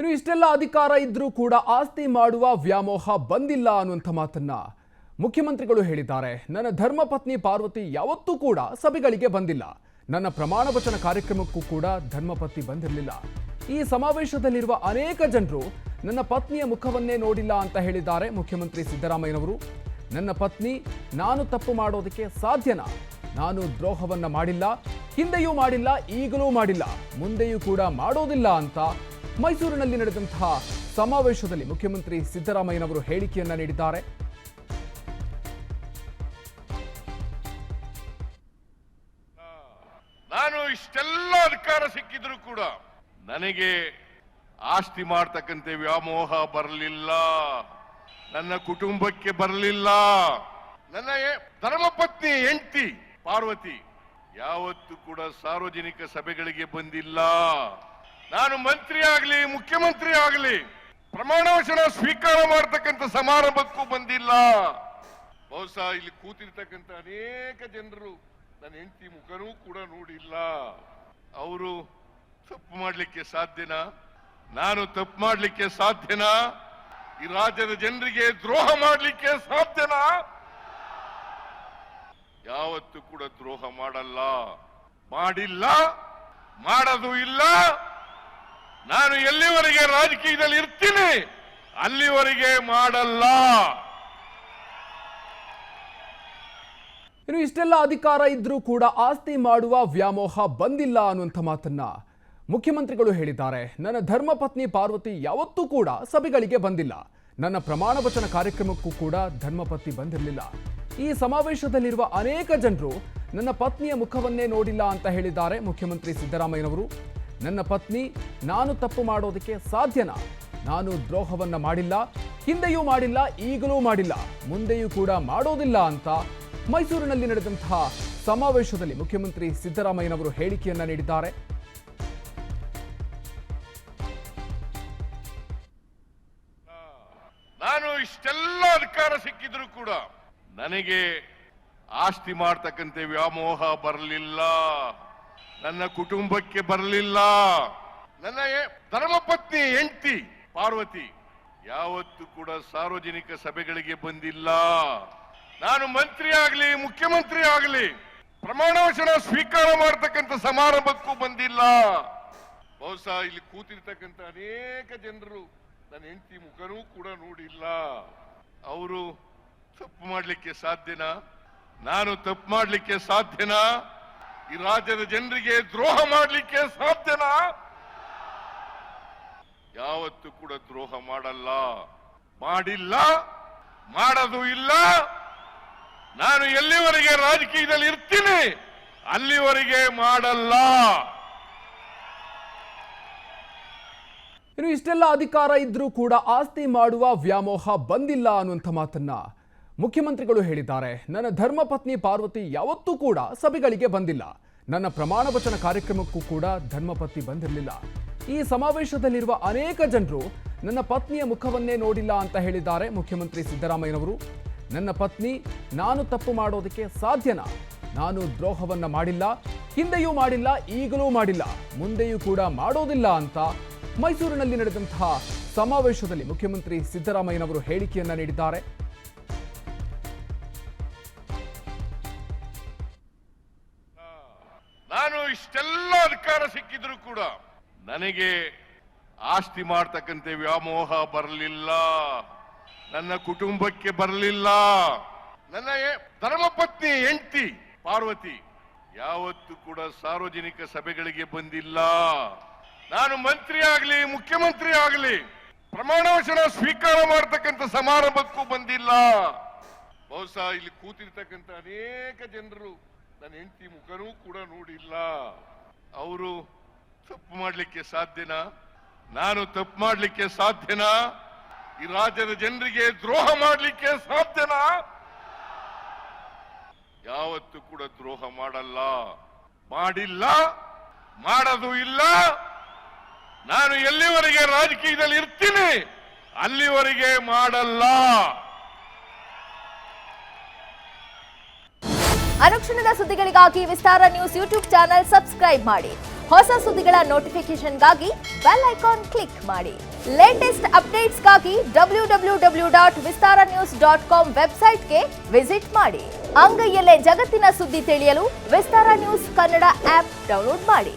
ಇನ್ನು ಇಷ್ಟೆಲ್ಲ ಅಧಿಕಾರ ಇದ್ರೂ ಕೂಡ ಆಸ್ತಿ ಮಾಡುವ ವ್ಯಾಮೋಹ ಬಂದಿಲ್ಲ ಅನ್ನುವಂಥ ಮಾತನ್ನ ಮುಖ್ಯಮಂತ್ರಿಗಳು ಹೇಳಿದ್ದಾರೆ. ನನ್ನ ಧರ್ಮಪತ್ನಿ ಪಾರ್ವತಿ ಯಾವತ್ತೂ ಕೂಡ ಸಭೆಗಳಿಗೆ ಬಂದಿಲ್ಲ. ನನ್ನ ಪ್ರಮಾಣ ವಚನ ಕಾರ್ಯಕ್ರಮಕ್ಕೂ ಕೂಡ ಧರ್ಮಪತ್ನಿ ಬಂದಿರಲಿಲ್ಲ. ಈ ಸಮಾವೇಶದಲ್ಲಿರುವ ಅನೇಕ ಜನರು ನನ್ನ ಪತ್ನಿಯ ಮುಖವನ್ನೇ ನೋಡಿಲ್ಲ ಅಂತ ಹೇಳಿದ್ದಾರೆ ಮುಖ್ಯಮಂತ್ರಿ ಸಿದ್ದರಾಮಯ್ಯನವರು. ನನ್ನ ಪತ್ನಿ ನಾನು ತಪ್ಪು ಮಾಡೋದಕ್ಕೆ ಸಾಧ್ಯನಾ? ನಾನು ದ್ರೋಹವನ್ನ ಮಾಡಿಲ್ಲ, ಹಿಂದೆಯೂ ಮಾಡಿಲ್ಲ, ಈಗಲೂ ಮಾಡಿಲ್ಲ, ಮುಂದೆಯೂ ಕೂಡ ಮಾಡೋದಿಲ್ಲ ಅಂತ ಮೈಸೂರಿನಲ್ಲಿ ನಡೆದಂತಹ ಸಮಾವೇಶದಲ್ಲಿ ಮುಖ್ಯಮಂತ್ರಿ ಸಿದ್ದರಾಮಯ್ಯನವರು ಹೇಳಿಕೆಯನ್ನ ನೀಡಿದ್ದಾರೆ. ನಾನು ಇಷ್ಟೆಲ್ಲ ಅಧಿಕಾರ ಸಿಕ್ಕಿದ್ರು ಕೂಡ ನನಗೆ ಆಸ್ತಿ ಮಾಡ್ತಕ್ಕಂಥ ವ್ಯಾಮೋಹ ಬರಲಿಲ್ಲ, ನನ್ನ ಕುಟುಂಬಕ್ಕೆ ಬರಲಿಲ್ಲ. ನನ್ನ ಧರ್ಮಪತ್ನಿ ಹೆಂಡತಿ ಪಾರ್ವತಿ ಯಾವತ್ತೂ ಕೂಡ ಸಾರ್ವಜನಿಕ ಸಭೆಗಳಿಗೆ ಬಂದಿಲ್ಲ. ನಾನು ಮಂತ್ರಿ ಆಗಲಿ ಮುಖ್ಯಮಂತ್ರಿ ಆಗಲಿ ಪ್ರಮಾಣ ವಚನ ಸ್ವೀಕಾರ ಮಾಡತಕ್ಕಂಥ ಸಮಾರಂಭಕ್ಕೂ ಬಂದಿಲ್ಲ. ಬಹುಶಃ ಇಲ್ಲಿ ಕೂತಿರ್ತಕ್ಕಂಥ ಅನೇಕ ಜನರು ನನ್ನ ಹೆಂಡತಿ ಮುಖನೂ ಕೂಡ ನೋಡಿಲ್ಲ. ಅವರು ತಪ್ಪು ಮಾಡ್ಲಿಕ್ಕೆ ಸಾಧ್ಯನಾ? ನಾನು ತಪ್ಪು ಮಾಡ್ಲಿಕ್ಕೆ ಸಾಧ್ಯನಾ? ಈ ರಾಜ್ಯದ ಜನರಿಗೆ ದ್ರೋಹ ಮಾಡ್ಲಿಕ್ಕೆ ಸಾಧ್ಯನಾ? ಯಾವತ್ತೂ ಕೂಡ ದ್ರೋಹ ಮಾಡಲ್ಲ, ಮಾಡಿಲ್ಲ, ಮಾಡೋದು ಇಲ್ಲ. ನಾನು ಎಲ್ಲಿವರೆಗೆ ರಾಜಕೀಯದಲ್ಲಿ ಇರ್ತೀನಿ ಅಲ್ಲಿವರೆಗೆ ಮಾಡಲ್ಲ. ಇನ್ನು ಇಷ್ಟೆಲ್ಲ ಅಧಿಕಾರ ಇದ್ರೂ ಕೂಡ ಆಸ್ತಿ ಮಾಡುವ ವ್ಯಾಮೋಹ ಬಂದಿಲ್ಲ ಅನ್ನುವಂಥ ಮಾತನ್ನ ಮುಖ್ಯಮಂತ್ರಿಗಳು ಹೇಳಿದ್ದಾರೆ. ನನ್ನ ಧರ್ಮಪತ್ನಿ ಪಾರ್ವತಿ ಯಾವತ್ತೂ ಕೂಡ ಸಭೆಗಳಿಗೆ ಬಂದಿಲ್ಲ. ನನ್ನ ಪ್ರಮಾಣ ವಚನ ಕಾರ್ಯಕ್ರಮಕ್ಕೂ ಕೂಡ ಧರ್ಮಪತ್ನಿ ಬಂದಿರಲಿಲ್ಲ. ಈ ಸಮಾವೇಶದಲ್ಲಿರುವ ಅನೇಕ ಜನರು ನನ್ನ ಪತ್ನಿಯ ಮುಖವನ್ನೇ ನೋಡಿಲ್ಲ ಅಂತ ಹೇಳಿದ್ದಾರೆ ಮುಖ್ಯಮಂತ್ರಿ ಸಿದ್ದರಾಮಯ್ಯನವರು. ನನ್ನ ಪತ್ನಿ ನಾನು ತಪ್ಪು ಮಾಡೋದಕ್ಕೆ ಸಾಧ್ಯನಾ? ನಾನು ದ್ರೋಹವನ್ನ ಮಾಡಿಲ್ಲ, ಹಿಂದೆಯೂ ಮಾಡಿಲ್ಲ, ಈಗಲೂ ಮಾಡಿಲ್ಲ, ಮುಂದೆಯೂ ಕೂಡ ಮಾಡೋದಿಲ್ಲ ಅಂತ ಮೈಸೂರಿನಲ್ಲಿ ನಡೆದಂತಹ ಸಮಾವೇಶದಲ್ಲಿ ಮುಖ್ಯಮಂತ್ರಿ ಸಿದ್ದರಾಮಯ್ಯನವರು ಹೇಳಿಕೆಯನ್ನ ನೀಡಿದ್ದಾರೆ. ನಾನು ಇಷ್ಟೆಲ್ಲ ಅಧಿಕಾರ ಸಿಕ್ಕಿದ್ರು ಕೂಡ ನನಗೆ ಆಸ್ತಿ ಮಾಡ್ತಕ್ಕಂಥ ವ್ಯಾಮೋಹ ಬರಲಿಲ್ಲ, ನನ್ನ ಕುಟುಂಬಕ್ಕೆ ಬರಲಿಲ್ಲ. ನನ್ನ ಧರ್ಮಪತ್ನಿ ಹೆಂಡತಿ ಪಾರ್ವತಿ ಯಾವತ್ತೂ ಕೂಡ ಸಾರ್ವಜನಿಕ ಸಭೆಗಳಿಗೆ ಬಂದಿಲ್ಲ. ನಾನು ಮಂತ್ರಿ ಆಗಲಿ ಮುಖ್ಯಮಂತ್ರಿ ಆಗಲಿ ಪ್ರಮಾಣ ವಚನ ಸ್ವೀಕಾರ ಮಾಡತಕ್ಕಂಥ ಸಮಾರಂಭಕ್ಕೂ ಬಂದಿಲ್ಲ. ಬಹುಶಃ ಇಲ್ಲಿ ಕೂತಿರ್ತಕ್ಕಂಥ ಅನೇಕ ಜನರು ನನ್ನ ಹೆಂಡತಿ ಮುಖನೂ ಕೂಡ ನೋಡಿಲ್ಲ. ಅವರು ತಪ್ಪು ಮಾಡ್ಲಿಕ್ಕೆ ಸಾಧ್ಯನಾ? ನಾನು ತಪ್ಪು ಮಾಡ್ಲಿಕ್ಕೆ ಸಾಧ್ಯನಾ? ಈ ರಾಜ್ಯದ ಜನರಿಗೆ ದ್ರೋಹ ಮಾಡ್ಲಿಕ್ಕೆ ಸಾಧ್ಯನಾ? ಯಾವತ್ತೂ ಕೂಡ ದ್ರೋಹ ಮಾಡಲ್ಲ, ಮಾಡಿಲ್ಲ, ಮಾಡೋದು ಇಲ್ಲ. ನಾನು ಎಲ್ಲಿವರೆಗೆ ರಾಜಕೀಯದಲ್ಲಿ ಇರ್ತೀನಿ ಅಲ್ಲಿವರೆಗೆ ಮಾಡಲ್ಲ. ಇನ್ನು ಇಷ್ಟೆಲ್ಲ ಅಧಿಕಾರ ಇದ್ರೂ ಕೂಡ ಆಸ್ತಿ ಮಾಡುವ ವ್ಯಾಮೋಹ ಬಂದಿಲ್ಲ ಅನ್ನುವಂಥ ಮಾತನ್ನ ಮುಖ್ಯಮಂತ್ರಿಗಳು ಹೇಳಿದ್ದಾರೆ. ನನ್ನ ಧರ್ಮಪತ್ನಿ ಪಾರ್ವತಿ ಯಾವತ್ತೂ ಕೂಡ ಸಭೆಗಳಿಗೆ ಬಂದಿಲ್ಲ. ನನ್ನ ಪ್ರಮಾಣ ವಚನ ಕಾರ್ಯಕ್ರಮಕ್ಕೂ ಕೂಡ ಧರ್ಮಪತ್ನಿ ಬಂದಿರಲಿಲ್ಲ. ಈ ಸಮಾವೇಶದಲ್ಲಿರುವ ಅನೇಕ ಜನರು ನನ್ನ ಪತ್ನಿಯ ಮುಖವನ್ನೇ ನೋಡಿಲ್ಲ ಅಂತ ಹೇಳಿದ್ದಾರೆ ಮುಖ್ಯಮಂತ್ರಿ ಸಿದ್ದರಾಮಯ್ಯನವರು. ನನ್ನ ಪತ್ನಿ ನಾನು ತಪ್ಪು ಮಾಡೋದಕ್ಕೆ ಸಾಧ್ಯನಾ? ನಾನು ದ್ರೋಹವನ್ನ ಮಾಡಿಲ್ಲ, ಹಿಂದೆಯೂ ಮಾಡಿಲ್ಲ, ಈಗಲೂ ಮಾಡಿಲ್ಲ, ಮುಂದೆಯೂ ಕೂಡ ಮಾಡೋದಿಲ್ಲ ಅಂತ ಮೈಸೂರಿನಲ್ಲಿ ನಡೆದಂತಹ ಸಮಾವೇಶದಲ್ಲಿ ಮುಖ್ಯಮಂತ್ರಿ ಸಿದ್ದರಾಮಯ್ಯನವರು ಹೇಳಿಕೆಯನ್ನ ನೀಡಿದ್ದಾರೆ. ನಾನು ಇಷ್ಟೆಲ್ಲ ಅಧಿಕಾರ ಸಿಕ್ಕಿದ್ರು ಕೂಡ ನನಗೆ ಆಸ್ತಿ ಮಾಡ್ತಕ್ಕಂಥ ವ್ಯಾಮೋಹ ಬರಲಿಲ್ಲ, ನನ್ನ ಕುಟುಂಬಕ್ಕೆ ಬರಲಿಲ್ಲ. ನನ್ನ ಧರ್ಮಪತ್ನಿ ಹೆಂಡತಿ ಪಾರ್ವತಿ ಯಾವತ್ತೂ ಕೂಡ ಸಾರ್ವಜನಿಕ ಸಭೆಗಳಿಗೆ ಬಂದಿಲ್ಲ. ನಾನು ಮಂತ್ರಿ ಆಗಲಿ ಮುಖ್ಯಮಂತ್ರಿ ಆಗಲಿ ಪ್ರಮಾಣ ವಚನ ಸ್ವೀಕಾರ ಮಾಡತಕ್ಕಂಥ ಸಮಾರಂಭಕ್ಕೂ ಬಂದಿಲ್ಲ. ಬಹುಶಃ ಇಲ್ಲಿ ಕೂತಿರ್ತಕ್ಕಂಥ ಅನೇಕ ಜನರು ನನ್ನ ಹೆಂಡತಿ ಮುಖನೂ ಕೂಡ ನೋಡಿಲ್ಲ. ಅವರು ತಪ್ಪು ಮಾಡ್ಲಿಕ್ಕೆ ಸಾಧ್ಯನಾ? ನಾನು ತಪ್ಪು ಮಾಡ್ಲಿಕ್ಕೆ ಸಾಧ್ಯನಾ? ಈ ರಾಜ್ಯದ ಜನರಿಗೆ ದ್ರೋಹ ಮಾಡ್ಲಿಕ್ಕೆ ಸಾಧ್ಯನಾ? ಯಾವತ್ತೂ ಕೂಡ ದ್ರೋಹ ಮಾಡಲ್ಲ, ಮಾಡಿಲ್ಲ, ಮಾಡೋದು ಇಲ್ಲ. ನಾನು ಎಲ್ಲಿವರೆಗೆ ರಾಜಕೀಯದಲ್ಲಿ ಇರ್ತೀನಿ ಅಲ್ಲಿವರೆಗೆ ಮಾಡಲ್ಲ. ಅನುಕ್ಷಣದ ಸುದ್ದಿಗಳಿಗಾಗಿ ವಿಸ್ತಾರ ನ್ಯೂಸ್ ಯೂಟ್ಯೂಬ್ ಚಾನೆಲ್ ಸಬ್ಸ್ಕ್ರೈಬ್ ಮಾಡಿ. ಹೊಸ ಸುದ್ದಿಗಳ ನೋಟಿಫಿಕೇಶನ್ಗಾಗಿ ಬೆಲ್ ಐಕಾನ್ ಕ್ಲಿಕ್ ಮಾಡಿ. ಲೇಟೆಸ್ಟ್ ಅಪ್ಡೇಟ್ಸ್ಗಾಗಿ www.vistaranews.com ವೆಬ್ಸೈಟ್ಗೆ ವಿಸಿಟ್ ಮಾಡಿ. ಅಂಗೈಯಲ್ಲೇ ಜಗತ್ತಿನ ಸುದ್ದಿ ತಿಳಿಯಲು ವಿಸ್ತಾರ ನ್ಯೂಸ್ ಕನ್ನಡ ಆಪ್ ಡೌನ್ಲೋಡ್ ಮಾಡಿ.